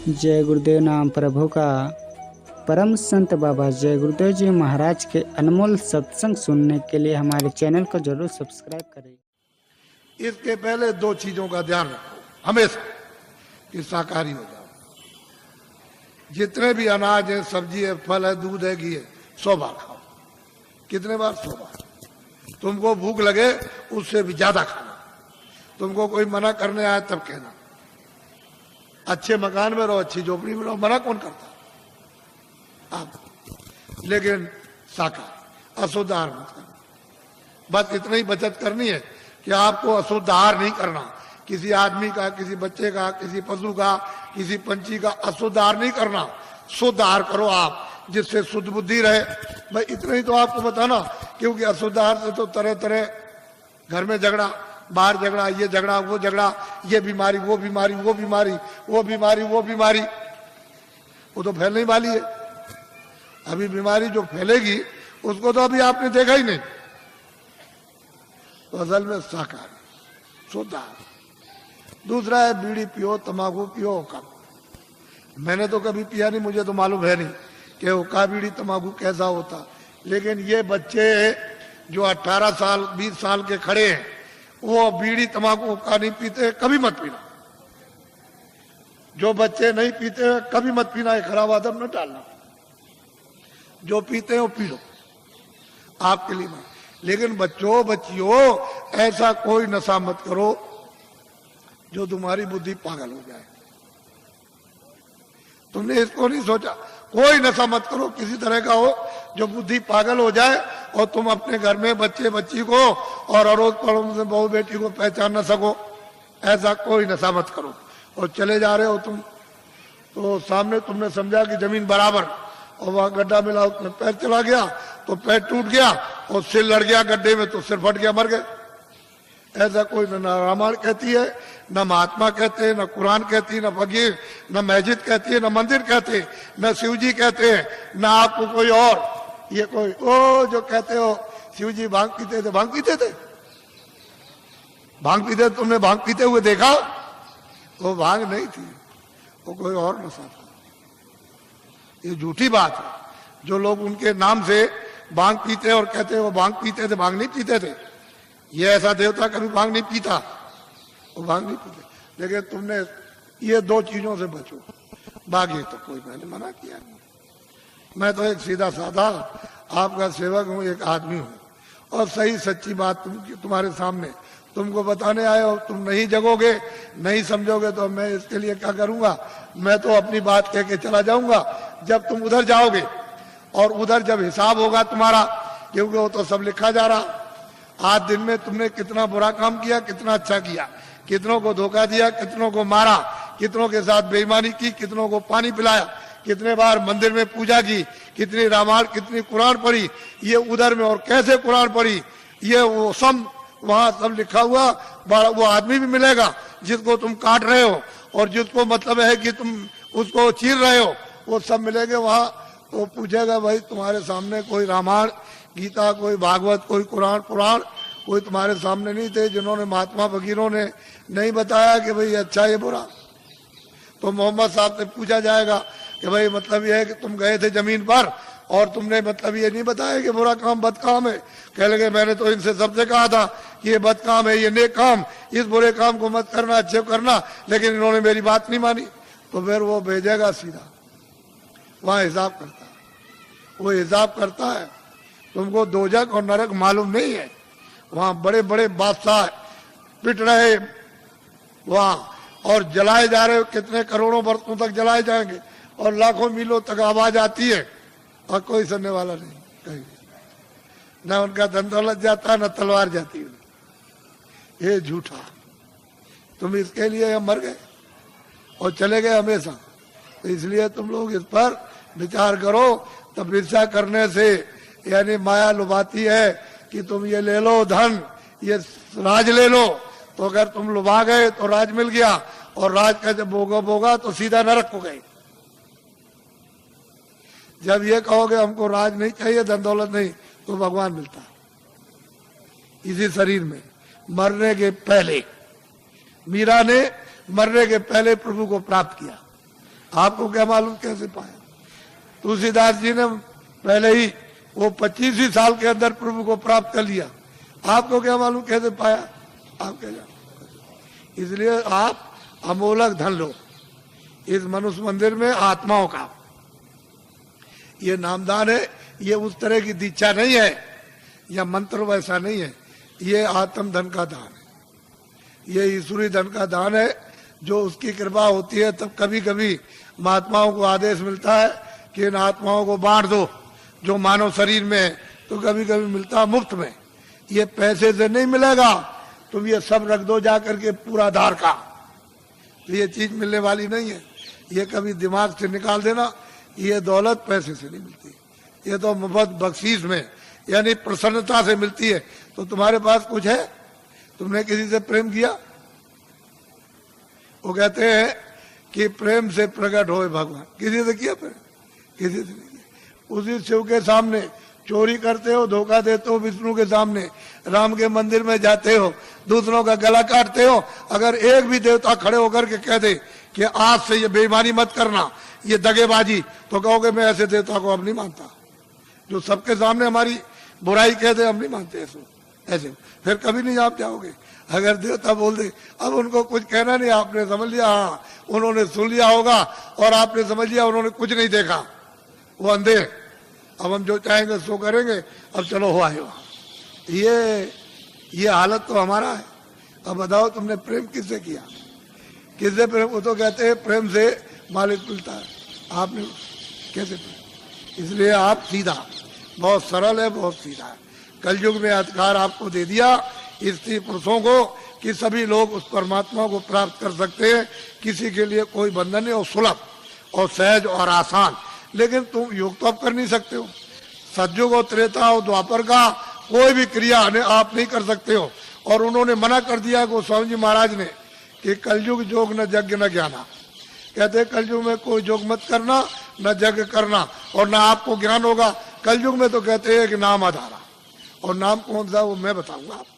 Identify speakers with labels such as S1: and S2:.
S1: जय गुरुदेव नाम प्रभु का। परम संत बाबा जय गुरुदेव जी महाराज के अनमोल सत्संग सुनने के लिए हमारे चैनल को जरूर सब्सक्राइब करें।
S2: इसके पहले दो चीजों का ध्यान रखो हमेशा कि शाकाहारी हो जाओ। जितने भी अनाज है, सब्जी है, फल है, दूध है, घी है, 100 बार खाओ। कितने बार? 100 बार। तुमको भूख लगे उससे भी ज्यादा खाना। तुमको कोई मना करने आए तब कहना। अच्छे मकान में रहो, अच्छी झोपड़ी में रहो, मना कौन करता आप? लेकिन शाकाहार, अशुद्ध आहार मत करना। बस इतना ही बचत करनी है कि आपको अशुद्ध आहार नहीं करना। किसी आदमी का, किसी बच्चे का, किसी पशु का, किसी पंछी का अशुद्ध आहार नहीं करना। शुद्ध आहार करो आप, जिससे शुद्ध बुद्धि रहे। मैं इतना ही तो आपको बताना, क्योंकि अशुद्ध आहार से तो तरह तरह घर में झगड़ा, बाहर झगड़ा, ये झगड़ा, वो झगड़ा, ये बीमारी, वो बीमारी, वो बीमारी, वो बीमारी, वो बीमारी, वो तो फैलने वाली है। अभी बीमारी जो फैलेगी उसको तो अभी आपने देखा ही नहीं। तो असल में शाकाहारी, शुद्ध आहार। दूसरा है बीड़ी पियो, तंबाकू पियो, हुक्का। मैंने तो कभी पिया नहीं, मुझे तो मालूम है नहीं कि हुक्का, बीड़ी, तंबाकू कैसा होता। लेकिन ये बच्चे जो 18 साल 20 साल के खड़े हैं, वो बीड़ी तंबाकू हुक्का नहीं पीते, कभी मत पीना। जो बच्चे नहीं पीते कभी मत पीना, एक खराब आदत न डालना। जो पीते हैं वो पी लो, आपके लिए मत। लेकिन बच्चों, बच्चियों, ऐसा कोई नशा मत करो जो तुम्हारी बुद्धि पागल हो जाए। तुमने इसको नहीं सोचा? कोई नशा मत करो किसी तरह का हो जो बुद्धि पागल हो जाए और तुम अपने घर में बच्चे बच्ची को और अड़ोस पड़ोस में बहू बेटी को पहचान न सको। ऐसा कोई नशा मत करो। और चले जा रहे हो तुम, तो सामने तुमने समझा कि जमीन बराबर, और वहां गड्ढा मिला, उसमें पैर चला गया तो पैर टूट गया और सिर लड़ गया गड्ढे में तो सिर फट गया, मर गए। ऐसा कोई न रामायण कहती है, न महात्मा कहते हैं, न कुरान कहती है, न फकीर, न मस्जिद कहती है, न मंदिर कहते, न शिव जी कहते हैं, न आपको कोई और। ये कोई ओ जो कहते हो शिव जी भांग पीते थे, भांग पीते थे, भांग पीते, तुमने भांग पीते हुए देखा? वो भांग नहीं थी, वो कोई और नशा था। ये झूठी बात है। जो लोग उनके नाम से भांग पीते और कहते वो भांग पीते थे, भांग नहीं पीते थे। ये ऐसा देवता कभी भांग नहीं पीता, वो भांग नहीं पीते। लेकिन तुमने ये दो चीजों से बचो, बाकी तो कोई मैंने मना किया नहीं। मैं तो एक सीधा साधा आपका सेवक हूँ, एक आदमी हूँ, और सही सच्ची बात तुम्हारे सामने तुमको बताने आए हो। तुम नहीं जगोगे, नहीं समझोगे तो मैं इसके लिए क्या करूंगा? मैं तो अपनी बात कह के चला जाऊंगा। जब तुम उधर जाओगे और उधर जब हिसाब होगा तुम्हारा, क्योंकि वो तो सब लिखा जा रहा। आज दिन में तुमने कितना बुरा काम किया, कितना अच्छा किया, कितनों को धोखा दिया, कितनों को मारा, कितनों के साथ बेईमानी की, कितनों को पानी पिलाया, कितने बार मंदिर में पूजा की, कितनी रामायण, कितनी कुरान पढ़ी, ये उधर में और कैसे कुरान पढ़ी, ये वो सब वहां सब लिखा हुआ। वो आदमी भी मिलेगा जिसको तुम काट रहे हो और जिसको मतलब है कि तुम उसको चीर रहे हो, वो सब मिलेंगे वहां। तो पूछेगा भाई तुम्हारे सामने कोई रामायण गीता, कोई भागवत, कोई कुरान पुराण कोई तुम्हारे सामने नहीं थे जिन्होंने महात्मा फकीरों ने नहीं बताया कि भाई अच्छा ये बुरा? तो मोहम्मद साहब से पूछा जाएगा कि भाई मतलब ये है कि तुम गए थे जमीन पर और तुमने मतलब ये नहीं बताया कि बुरा काम बद काम है। कह लगे मैंने तो इनसे सबसे कहा था कि ये बद काम है, ये नेक काम, इस बुरे काम को मत करना, अच्छे करना, लेकिन इन्होंने मेरी बात नहीं मानी। तो फिर वो भेजेगा सीधा, वहां हिसाब करता है, वो हिसाब करता है। तुमको दोजख और नरक मालूम नहीं है। वहां बड़े बड़े बादशाह पिट रहे वहां और जलाए जा रहे, कितने करोड़ों वर्षों तक जलाए जाएंगे और लाखों मीलों तक आवाज आती है और कोई सुनने वाला नहीं कहीं। न उनका धन दौलत जाता, न तलवार जाती है। ये झूठा। तुम इसके लिए हम मर गए और चले गए हमेशा। तो इसलिए तुम लोग इस पर विचार करो। तपस्या करने से यानी माया लुभाती है कि तुम ये ले लो धन, ये राज ले लो, तो अगर तुम लुभा गए तो राज मिल गया और राज का जब भोगा तो सीधा नरक को गए। जब ये कहोगे हमको राज नहीं चाहिए, धन दौलत नहीं, तो भगवान मिलता इसी शरीर में मरने के पहले। मीरा ने मरने के पहले प्रभु को प्राप्त किया। आपको क्या मालूम कैसे पाया? तुलसीदास जी ने पहले ही वो 25 ही साल के अंदर प्रभु को प्राप्त कर लिया। आपको क्या मालूम कैसे पाया? आप क्या जानो? इसलिए आप अमोलक धन लो इस मनुष्य मंदिर में आत्माओं का। ये नामदान है, ये उस तरह की दीक्षा नहीं है या मंत्र वैसा नहीं है, ये आत्म धन का दान है, ये ईश्वरी धन का दान है। जो उसकी कृपा होती है तब कभी कभी महात्माओं को आदेश मिलता है कि इन आत्माओं को बांट दो जो मानव शरीर में है, तो कभी कभी मिलता है मुफ्त में। ये पैसे से नहीं मिलेगा, तुम ये सब रख दो जाकर के पूरा आधार का, तो ये चीज मिलने वाली नहीं है। ये कभी दिमाग से निकाल देना, ये दौलत पैसे से नहीं मिलती, ये तो मुफ्त बख्शीश में यानी प्रसन्नता से मिलती है। तो तुम्हारे पास कुछ है, तुमने किसी से प्रेम किया? वो कहते हैं कि प्रेम से प्रकट होए भगवान। किसी से किया प्रेम? किसी से नहीं किया। उसी शिव के सामने चोरी करते हो, धोखा देते हो, विष्णु के सामने राम के मंदिर में जाते हो, दूसरों का गला काटते हो। अगर एक भी देवता खड़े होकर के कह दे कि आज से ये बेईमानी मत करना, ये दगेबाजी, तो कहोगे मैं ऐसे देवता को अब नहीं मानता। जो सबके सामने हमारी बुराई कह दे, हम नहीं मानते ऐसे, फिर कभी नहीं आप जाओगे। अगर देवता बोल दे, अब उनको कुछ कहना नहीं, आपने समझ लिया, हाँ उन्होंने सुन लिया होगा और आपने समझ लिया उन्होंने कुछ नहीं देखा, वो अंधे, अब हम जो चाहेंगे सो करेंगे, अब चलो हो आए। ये हालत तो हमारा है। अब बताओ तुमने प्रेम किससे किया? किससे प्रेम? वो तो कहते हैं प्रेम से मालिक मिलता है, आपने कैसे प्रेम? इसलिए आप सीधा, बहुत सरल है, बहुत सीधा है। कलयुग में अधिकार आपको दे दिया स्त्री पुरुषों को कि सभी लोग उस परमात्मा को प्राप्त कर सकते हैं, किसी के लिए कोई बंधन नहीं, और सुलभ और सहज और आसान। लेकिन तुम योग तो आप कर नहीं सकते हो, सतयुग और त्रेता और द्वापर का कोई भी क्रिया आप नहीं कर सकते हो। और उन्होंने मना कर दिया गोस्वामी जी महाराज ने कि कलयुग जोग न यज्ञ न ज्ञाना, कहते कलयुग में कोई जोग मत करना, न यज्ञ करना, और न आपको ज्ञान होगा। कलयुग में तो कहते हैं कि नाम आधारा, और नाम कौन सा वो मैं बताऊंगा आपको।